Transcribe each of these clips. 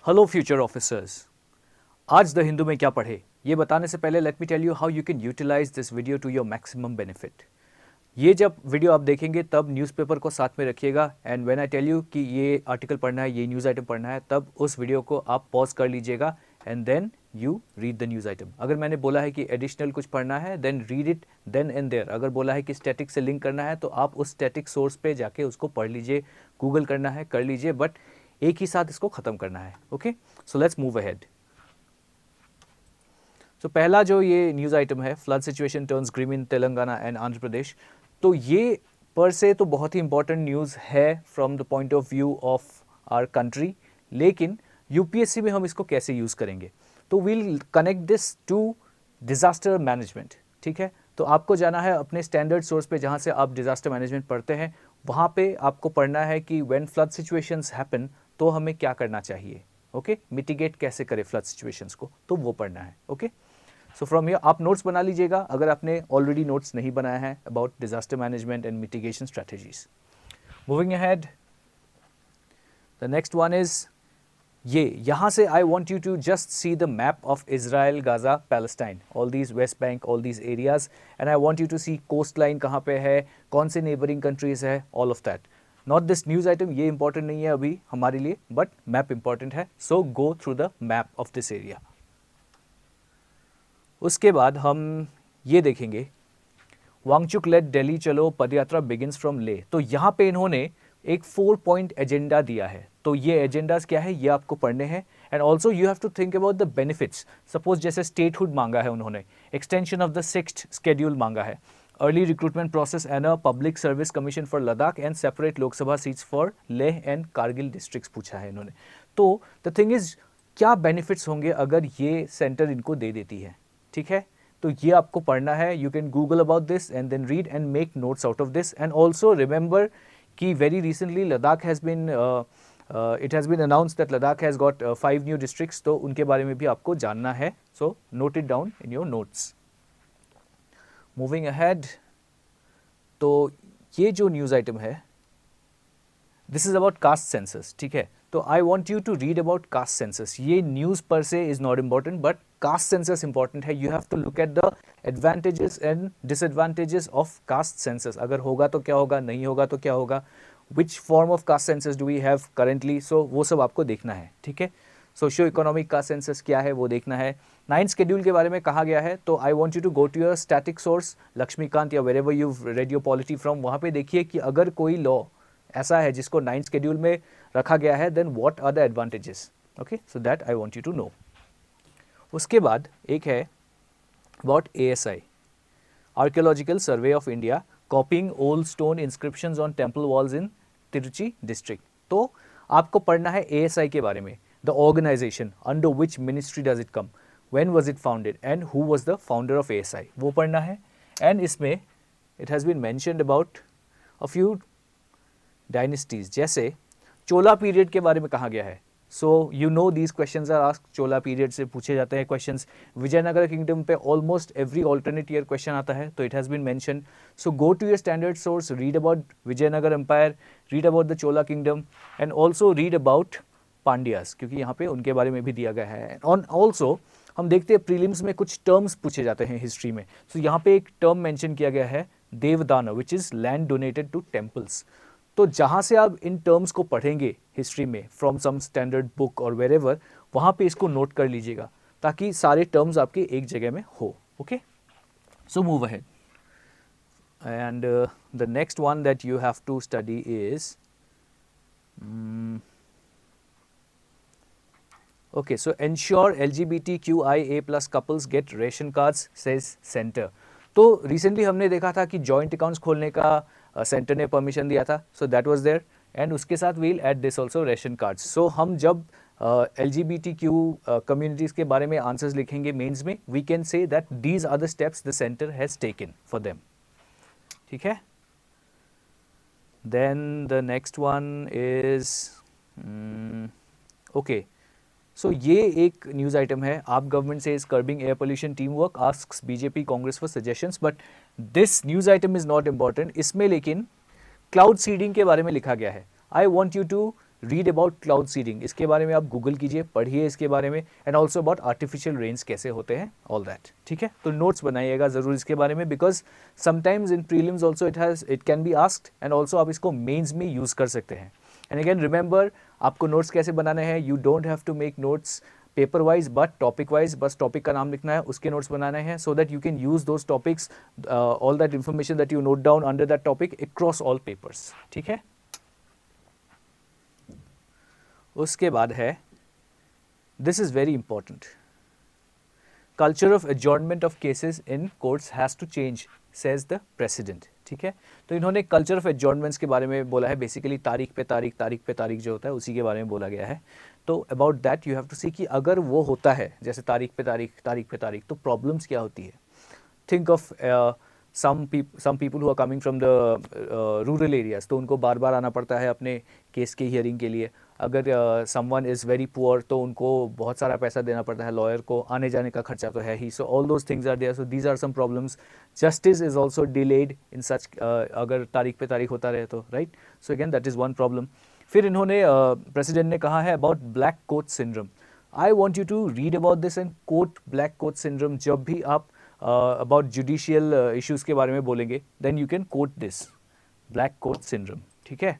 Hello future officers. आज the Hindu में क्या पढ़े ये बताने से पहले let me tell you how you can utilise this video to your maximum benefit. ये जब वीडियो आप देखेंगे तब न्यूज़पेपर को साथ में रखिएगा and when I tell you कि ये आर्टिकल पढ़ना है, ये न्यूज़ आइटम पढ़ना है, तब उस वीडियो को आप पॉज कर लीजिएगा and then you read the news item. अगर मैंने बोला है कि एडिशनल कुछ पढ़ना है then read it then and there. अगर बोला है कि स्टैटिक से लिंक करना है तो आप उस स्टैटिक सोर्स पे जाके उसको पढ़ लीजिए, गूगल करना है कर लीजिए, बट एक ही साथ इसको ख़त्म करना है। Okay, so let's move ahead. तो पहला जो ये न्यूज़ आइटम है, flood situation turns grim in Telangana and Andhra Pradesh, तो ये पर से तो बहुत ही इंपॉर्टेंट न्यूज़ है from the point of view of our country, लेकिन यूपीएससी में हम इसको कैसे यूज़ करेंगे, तो we'll connect this to disaster management. ठीक है, तो आपको जाना है अपने स्टैंडर्ड सोर्स पे जहाँ से आप डिज़ास्टर मैनेजमेंट पढ़ते हैं, वहाँ पे आपको पढ़ना है कि व्हेन फ्लड सिचुएशंस हैपन तो हमें क्या करना चाहिए। ओके, मिटिगेट कैसे करें फ्लड सिचुएशंस को, तो वो पढ़ना है। ओके, सो फ्रॉम हियर आप नोट्स बना लीजिएगा अगर आपने ऑलरेडी नोट्स नहीं बनाया है about disaster management and mitigation strategies. Moving ahead, the next one is ये, यहाँ से I want you to just see the map of Israel, Gaza, Palestine, all these West Bank, all these areas, and I want you to see coast line कहाँ पे है, कौन से neighbouring countries है, all of that. Not this news item, ये important नहीं है अभी हमारे लिए, बट मैप इंपॉर्टेंट है, so go through the map of this area. उसके बाद हम ये देखेंगे, वांगचुक लेट दिल्ली चलो पदयात्रा बिगिंस फ्रॉम ले। तो यहाँ पे इन्होंने एक 4 पॉइंट एजेंडा दिया है, तो ये एजेंडाज क्या है ये आपको पढ़ने हैं and also you have to think about the benefits. Suppose जैसे स्टेटहुड मांगा है उन्होंने, extension of the 6th schedule मांगा है, early recruitment process and a public service commission for Ladakh and separate Lok Sabha seats for Leh and Kargil districts पूछा है इन्होंने। तो द थिंग इज, क्या बेनिफिट्स होंगे अगर ये सेंटर इनको दे देती है। ठीक है, तो ये आपको पढ़ना है। You can Google about this and then read and make notes out of this and also remember कि very recently Ladakh has been it has been announce that Ladakh has got 5 new districts, तो उनके बारे में भी आपको जानना है, so note it down in your notes. Moving ahead, तो ये जो न्यूज़ आइटम है this is about caste census. ठीक है, तो I want you to read about caste census. ये न्यूज़ पर से is not important but caste census important है। You have to look at the advantages and disadvantages of caste census. अगर होगा तो क्या होगा, नहीं होगा तो क्या होगा, which form of caste census do we have currently, so वो सब आपको देखना है। ठीक है, सोशियो इकोनॉमिक कास्ट सेंसस क्या है वो देखना है। 9th शेड्यूल के बारे में कहा गया है, तो I want you to go to your static source Lakshmikanth या wherever you read your polity from, वहाँ पे देखिए कि अगर कोई लॉ ऐसा है जिसको 9th शेड्यूल में रखा गया है then what are the advantages. Okay, so that I want you to know. उसके बाद एक है about ASI, archaeological survey of India, copying old stone inscriptions on temple walls in Tiruchi district. तो आपको पढ़ना है ASI के बारे में, the organisation, under which ministry does it come, when was it founded and who was the founder of ASI, वो पढ़ना है। एंड इसमें it has been mentioned about a few dynasties, जैसे चोला पीरियड के बारे में कहा गया है। So you know these questions are asked, Chola period से पूछे जाते हैं क्वेश्चंस। विजयनगर किंगडम पे almost every alternate year question आता है, तो it has been mention. So go to your standard source, read about Vijayanagar empire, read about the Chola kingdom and also read about Pandyas, क्योंकि यहाँ पे उनके बारे में भी दिया गया है। ऑन ऑल्सो हम देखते हैं प्रीलिम्स में कुछ टर्म्स पूछे जाते हैं हिस्ट्री में, सो यहाँ पे एक टर्म मेंशन किया गया है देवदान, which is land donated to temples. तो जहाँ से आप इन टर्म्स को पढ़ेंगे हिस्ट्री में फ्रॉम सम स्टैंडर्ड बुक और वेरेवर, वहाँ पे इसको नोट कर लीजिएगा ताकि सारे टर्म्स आपके एक जगह में हो। Okay, so move ahead and the next one that you have to study is okay, so ensure LGBTQIA+ couples get ration cards, says center। तो रिसेंटली हमने देखा था कि जॉइंट अकाउंट्स खोलने का सेंटर ने परमिशन दिया था, so that was there and उसके साथ we'll add this also ration cards. So हम जब LGBTQ कम्युनिटीज़ के बारे में आंसर्स लिखेंगे मेंस में, we can say that these are the steps the centre has taken for them. ठीक है, then the next one is okay, so ये एक न्यूज़ आइटम है, AAP government says is curbing air pollution, team work asks BJP Congress for suggestions, but this news item is not important. इसमें लेकिन cloud seeding के बारे में लिखा गया है। I want you to read about cloud seeding, इसके बारे में आप गूगल कीजिए, पढ़िए इसके बारे में, and also about artificial rains कैसे होते हैं, ऑल दैट, ठीक है। तो नोट्स बनाइएगा ज़रूर इसके बारे में, because sometimes in prelims also it can be asked, and also आप इसको मेन्स में यूज़ कर सकते हैं। एंड अगेन रिमेंबर, आपको नोट्स कैसे बनाने हैं, you don't have to make notes paper wise but topic wise, बस टॉपिक का नाम लिखना है, उसके नोट्स बनाने हैं, so that you can use those topics, all that information that you note down under that topic across all papers, ठीक है। उसके बाद है, this is very important, culture of adjournment of cases in courts has to change, says the president, ठीक है। तो इन्होंने culture of एडजॉर्नमेंट्स के बारे में बोला है, बेसिकली तारीख पे तारीख जो होता है उसी के बारे में बोला गया है। तो about that you have to see कि अगर वो होता है जैसे तारीख पे तारीख तो प्रॉब्लम्स क्या होती है। Think of some people who are coming from the rural areas, तो उनको बार बार आना पड़ता है अपने केस के हियरिंग के लिए। अगर someone is very poor तो उनको बहुत सारा पैसा देना पड़ता है लॉयर को, आने जाने का खर्चा तो है ही। So all those things are there, so these are some problems. Justice is also delayed in such, अगर तारीख पे तारीख होता रहे तो, right. So again that is one problem. फिर इन्होंने प्रेसिडेंट ने कहा है about black coat syndrome. I want you to read about this and coat black coat syndrome. जब भी आप अबाउट जुडिशियल इश्यूज़ के बारे में बोलेंगे, then you can quote this black coat syndrome, ठीक है।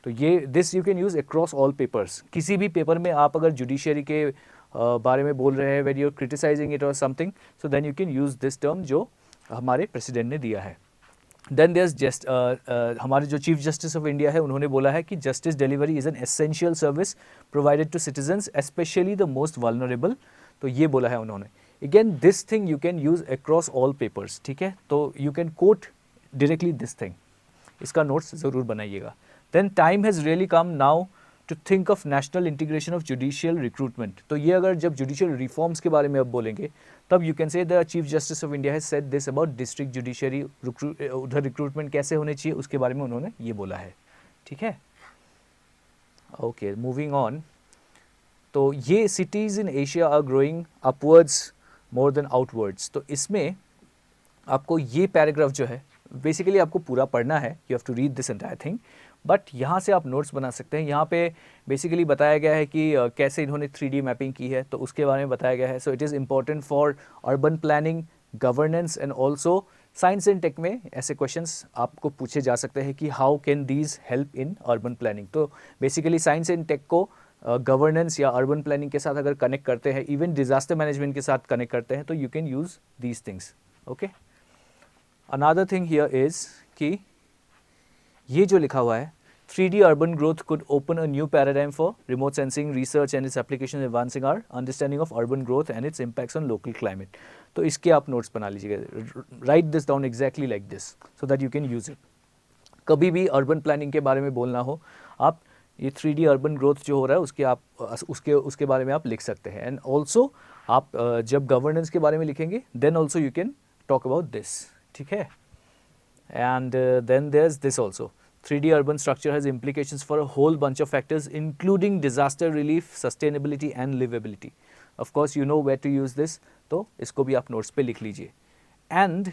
तो ये this you can use across all papers. किसी भी पेपर में आप अगर जुडिशरी के बारे में बोल रहे हैं, when you are criticising it और something, so then you can use this term जो हमारे प्रेसिडेंट ने दिया है। देन देयर जस्ट हमारे जो चीफ जस्टिस ऑफ इंडिया है उन्होंने बोला है कि justice delivery is an essential service provided to citizens specially the most vulnerable. तो ये बोला है उन्होंने। Again this thing you can use across all papers, ठीक है। तो you can quote directly this thing, इसका नोट्स ज़रूर बनाइएगा। Then time has really come now to think of national integration of judicial recruitment. तो ये अगर जब जुडिशियल रिफॉर्म्स के बारे में अब बोलेंगे तब you can say the chief justice of India has said this about district judiciary, उधर रिक्रूटमेंट कैसे होने चाहिए उसके बारे में उन्होंने ये बोला है, ठीक है। Okay, moving on. तो ये cities in Asia are growing upwards more than outwards. तो इसमें आपको ये पैराग्राफ जो है बेसिकली आपको पूरा पढ़ना है, you have to read this entire thing, but यहाँ से आप नोट्स बना सकते हैं। यहाँ पे बेसिकली बताया गया है कि कैसे इन्होंने 3D मैपिंग की है, तो उसके बारे में बताया गया है। So it is important for urban planning, governance and also science and tech में ऐसे क्वेश्चंस आपको पूछे जा सकते हैं कि how can these help in urban planning. तो बेसिकली साइंस एंड टेक को गवर्नेंस या अर्बन प्लानिंग के साथ अगर कनेक्ट करते हैं, इवन डिजास्टर मैनेजमेंट के साथ कनेक्ट करते हैं, तो you can use these things, okay. Another thing here is कि ये जो लिखा हुआ है 3D urban growth could open a new paradigm for remote sensing research and its application, advancing our understanding of urban growth and its impacts on local climate. तो इसके आप notes बना लीजिएगा, right this down exactly like this so that you can use it. कभी भी urban planning के बारे में बोलना हो, आप ये 3D अर्बन ग्रोथ जो हो रहा है उसके आप उसके बारे में आप लिख सकते हैं। एंड ऑल्सो आप जब गवर्नेंस के बारे में लिखेंगे then also you can talk about this, ठीक है। And then there is this also, 3D urban structure has implications for a whole bunch of factors including disaster relief, sustainability and livability. Of course you know where to use this, तो इसको भी आप notes पे लिख लीजिए। And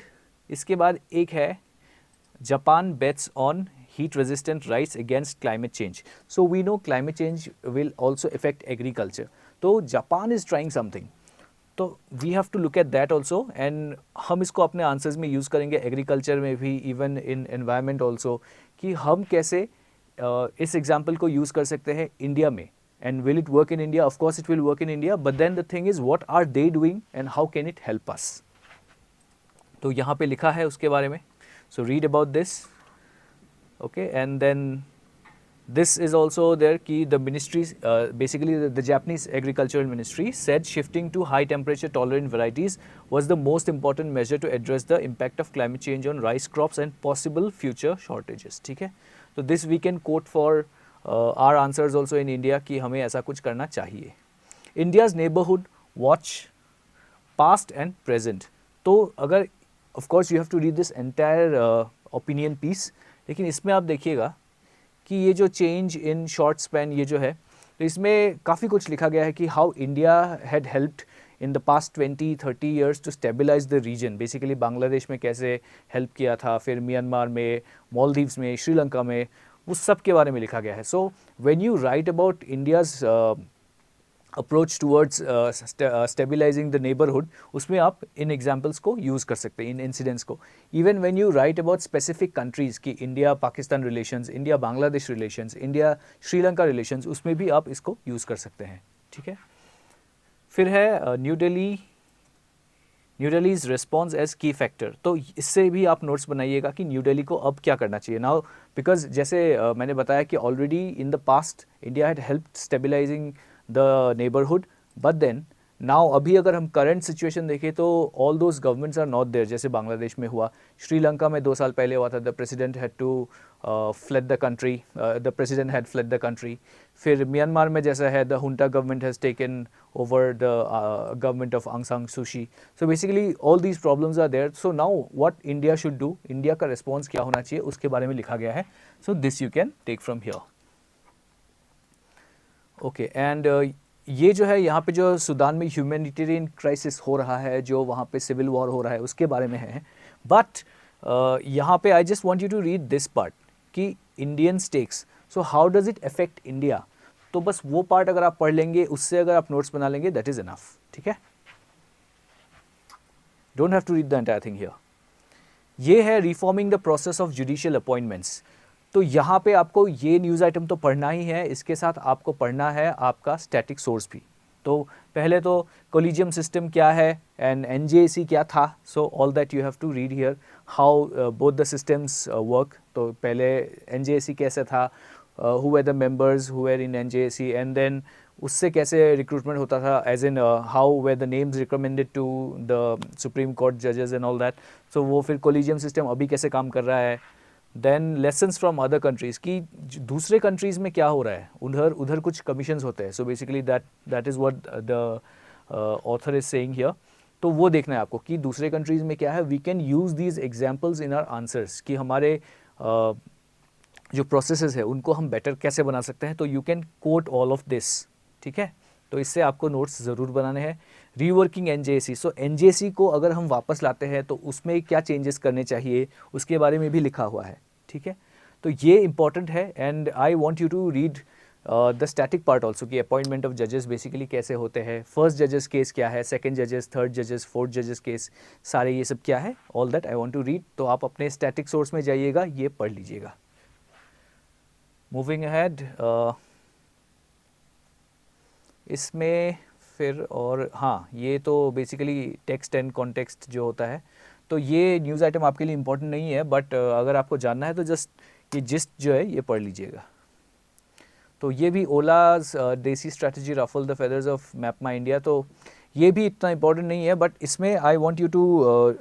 इसके बाद एक है Japan bets on heat resistant rights against climate change. So we know climate change will also affect agriculture. तो जापान is trying something. तो we have to look at that also, and हम इसको अपने answers में use करेंगे, agriculture में भी, even in environment also, कि हम कैसे इस एग्जाम्पल को यूज़ कर सकते हैं इंडिया में। And will it work in India? Of course it will work in India, but then the thing is what are they doing and how can it help us. तो यहाँ पे लिखा है उसके बारे में, so read about this, okay. And then this is also there ki the ministries, basically the Japanese agricultural ministry said shifting to high temperature tolerant varieties was the most important measure to address the impact of climate change on rice crops and possible future shortages, ठीक है। तो this we can quote for our answers also in India कि हमें ऐसा कुछ करना चाहिए। India's neighborhood watch past and present। तो अगर of course you have to read this entire opinion piece, लेकिन इसमें आप देखिएगा कि ये जो चेंज इन शॉर्ट स्पैन ये जो है, तो इसमें काफ़ी कुछ लिखा गया है कि how India had helped in the past 20-30 years to stabilise the region. Basically Bangladesh में कैसे हेल्प किया था, फिर म्यांमार में, मालदीव्स में, श्रीलंका में, उस सब के बारे में लिखा गया है. So when you write about India's approach towards stabilising the neighbourhood, उसमें आप इन एग्जाम्पल्स को यूज़ कर सकते हैं, इन इंसिडेंट्स को. Even when you write about specific countries की India Pakistan relations, India Bangladesh relations, India Sri Lanka, relations भी आप इसको यूज़ कर सकते हैं. ठीक है. फिर है न्यू दिल्लीज रिस्पॉन्स एज की फैक्टर. तो इससे भी आप नोट्स बनाइएगा कि न्यू दिल्ली को अब क्या करना चाहिए नाउ, बिकॉज जैसे मैंने बताया कि already in the past India had help stabilising the neighbourhood, but then now अभी अगर हम करंट सिचुएशन देखें तो all those governments are not there. जैसे बांग्लादेश में हुआ, श्रीलंका में 2 साल पहले हुआ था, the president had to fled the country, the president had fled the country. फिर म्यांमार में जैसा है, the junta government has taken over the government of Aung San Suu Kyi. So basically all these problems are there. So now what India should do, India का response क्या होना चाहिए, उसके बारे में लिखा गया है. So this you can take from here. Okay, and ये जो है यहाँ पे जो सूडान में ह्यूमैनिटेरियन क्राइसिस हो रहा है, जो वहाँ पे सिविल वॉर हो रहा है, उसके बारे में है. बट यहाँ पे I just want you to read this part कि Indian stakes, so how does it affect India. तो बस वो पार्ट अगर आप पढ़ लेंगे, उससे अगर आप नोट्स बना लेंगे, दैट इज इनफ. ठीक है. Don't have to read the entire thing here. ये है reforming the process of judicial appointments. तो यहाँ पे आपको ये न्यूज़ आइटम तो पढ़ना ही है, इसके साथ आपको पढ़ना है आपका स्टैटिक सोर्स भी. तो पहले तो कोलिजियम सिस्टम क्या है एंड एनजेसी क्या था. So all that you have to read here, how both the systems work. तो पहले एनजेसी कैसे था, who were the members who were in NJAC, and then उससे कैसे रिक्रूटमेंट होता था, as in how were the names recommended to the supreme court जजेस and all that. So वो फिर कोलिजियम सिस्टम अभी कैसे काम कर रहा है. Then lessons from other countries की दूसरे कंट्रीज़ में क्या हो रहा है, उधर कुछ कमीशंस होते हैं. So basically that is what the author is saying here. तो वो देखना है आपको कि दूसरे कंट्रीज़ में क्या है. We can use these examples in our answers कि हमारे जो प्रोसेसेस है उनको हम बेटर कैसे बना सकते हैं. तो you can coat all of this. ठीक है. तो इससे आपको नोट्स ज़रूर बनाने हैं. Reworking NJC. सो एनजेसी को अगर हम वापस लाते हैं तो उसमें क्या चेंजेस करने चाहिए, उसके बारे में भी लिखा हुआ है. ठीक है. तो ये इंपॉर्टेंट है. And I want you to read the static part also कि अपॉइंटमेंट ऑफ जजेस बेसिकली कैसे होते हैं, फर्स्ट जजेस केस क्या है, सेकंड जजेस, थर्ड जजेस, फोर्थ जजेस केस, सारे ये सब क्या है, all that I want to read. तो आप अपने स्टैटिक सोर्स में जाइएगा, ये पढ़ लीजिएगा. मूविंग अहेड, इसमें फिर और हाँ, ये तो बेसिकली टेक्स्ट एंड कॉन्टेक्स्ट जो होता है. तो ये न्यूज़ आइटम आपके लिए इम्पोर्टेंट नहीं है, बट अगर आपको जानना है तो जस्ट ये जिस्ट जो है ये पढ़ लीजिएगा. तो ये भी Ola's desi strategy ruffle the feathers of MapmyIndia. तो ये भी इतना इम्पोर्टेंट नहीं है, बट इसमें I want you to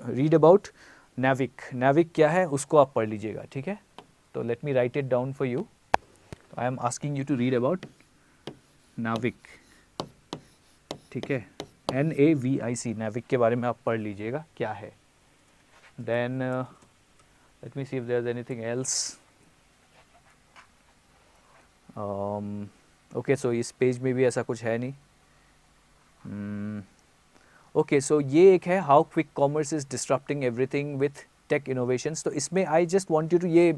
read about NavIC. NavIC क्या है उसको आप पढ़ लीजिएगा. ठीक है. तो let me write it down for you. I am asking you to read about NavIC. ठीक है. NAVIC, नाविक के बारे में आप पढ़ लीजिएगा क्या है. Then let me see if there is anything else. Okay, so इस पेज में भी ऐसा कुछ है नहीं. ओके, सो ये एक है how quick commerce is disrupting everything with tech innovations. तो इसमें I just want you to, ये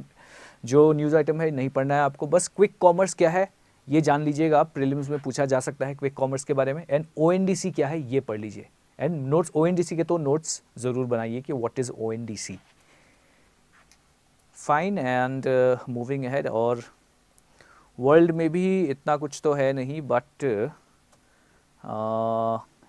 जो न्यूज़ आइटम है नहीं पढ़ना है आपको, बस क्विक कॉमर्स क्या है ये जान लीजिएगा. प्रीलिम्स में पूछा जा सकता है क्विक कॉमर्स के बारे में. एंड ONDC क्या है ये पढ़ लीजिए. एंड नोट्स ONDC के तो नोट्स ज़रूर बनाइए कि what is ONDC. Fine. And moving ahead, और वर्ल्ड में भी इतना कुछ तो है नहीं, बट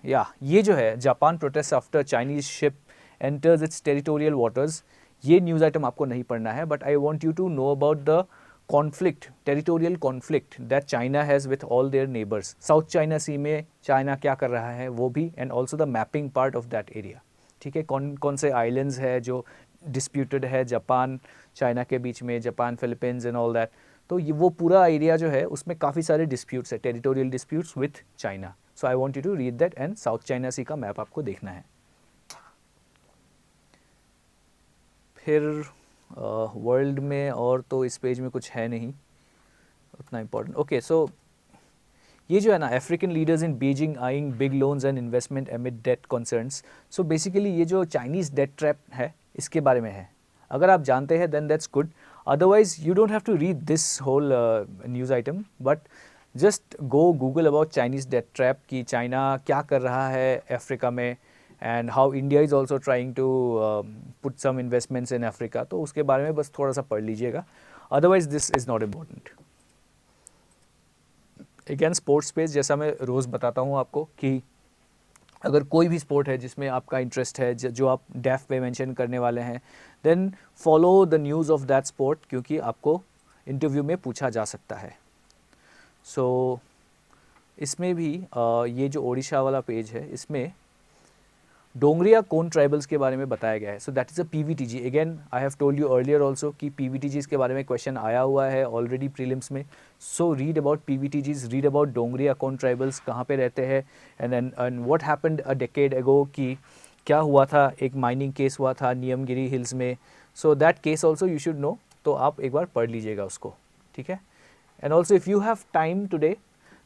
या ये जो है Japan protest after Chinese ship enters its territorial waters. ये न्यूज़ आइटम आपको नहीं पढ़ना है, but I want you to know about the conflict, territorial conflict that China has with all their neighbours. South China Sea में China क्या कर रहा है वो भी, and also the mapping part of that area. ठीक है. कौन कौन से आइलैंड्स है जो डिस्प्यूटेड है जापान चाइना के बीच में, Japan Philippines and all that. तो ये वो पूरा एरिया जो है उसमें काफ़ी सारे डिस्प्यूट्स है, territorial disputes with China. So I want you to read that. And South China Sea का मैप आपको देखना है. फिर वर्ल्ड में और तो इस पेज में कुछ है नहीं उतना इम्पोर्टेंट. ओके, सो ये जो है ना, African leaders in Beijing eyeing big loans and investment amid debt concerns. So basically ये जो चाइनीज़ डेट ट्रैप है इसके बारे में है. अगर आप जानते हैं then that's good. Otherwise, you don't have to read this whole news item, but just go Google about Chinese debt trap कि चाइना क्या कर रहा है अफ्रीका में, and how India is also trying to put some investments in Africa. तो उसके बारे में बस थोड़ा सा पढ़ लीजिएगा. Otherwise this is not important. Again sports page, जैसा मैं रोज़ बताता हूँ आपको कि अगर कोई भी स्पोर्ट है जिसमें आपका इंटरेस्ट है, जो आप डेफ पे मेंशन करने वाले हैं, then follow the news of that sport, क्योंकि आपको इंटरव्यू में पूछा जा सकता है. सो इसमें भी ये जो ओडिशा वाला पेज है, इसमें डोंगरिया कोन ट्राइबल्स के बारे में बताया गया है. So that is a PVTG. Again I have told you earlier also कि पीवीटीजीज के बारे में क्वेश्चन आया हुआ है ऑलरेडी प्रीलिम्स में. So read about PVTGs, read about Dongria Kondh tribals कहाँ पे रहते हैं, and what happened a decade ago, कि क्या हुआ था, एक माइनिंग केस हुआ था नियमगिरी हिल्स में. So that case also you should know. तो आप एक बार पढ़ लीजिएगा उसको, ठीक है. And also if you have time today,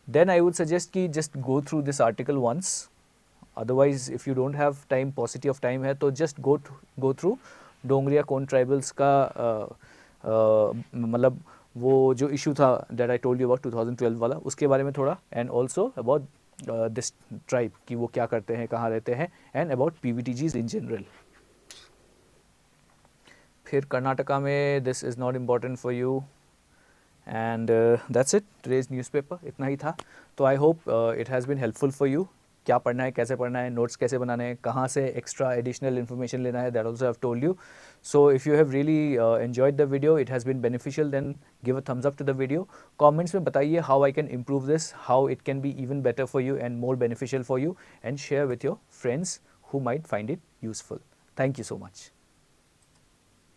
then I would suggest कि just go through this article once. Otherwise, if you don't have time, paucity of time है, तो just go through Dongriya Kondh tribals का मतलब वो जो इशू था that I told you about 2012 वाला, उसके बारे में थोड़ा, and also about this tribe कि वो क्या करते हैं, कहाँ रहते हैं, and about PVTGs in general. फिर कर्नाटका में this is not important for you. And that's it, today's newspaper इतना ही था. तो I hope it has been helpful for you. क्या पढ़ना है, कैसे पढ़ना है, नोट्स कैसे बनाने हैं, कहाँ से एक्स्ट्रा एडिशनल इन्फॉर्मेशन लेना है, that also have told you. So if you have really enjoyed the video, it has been beneficial, then give a thumbs up to the video. Comments में बताइए how I can improve this, how it can be even better for you and more beneficial for you, and share with your friends who might find it useful. Thank you so much.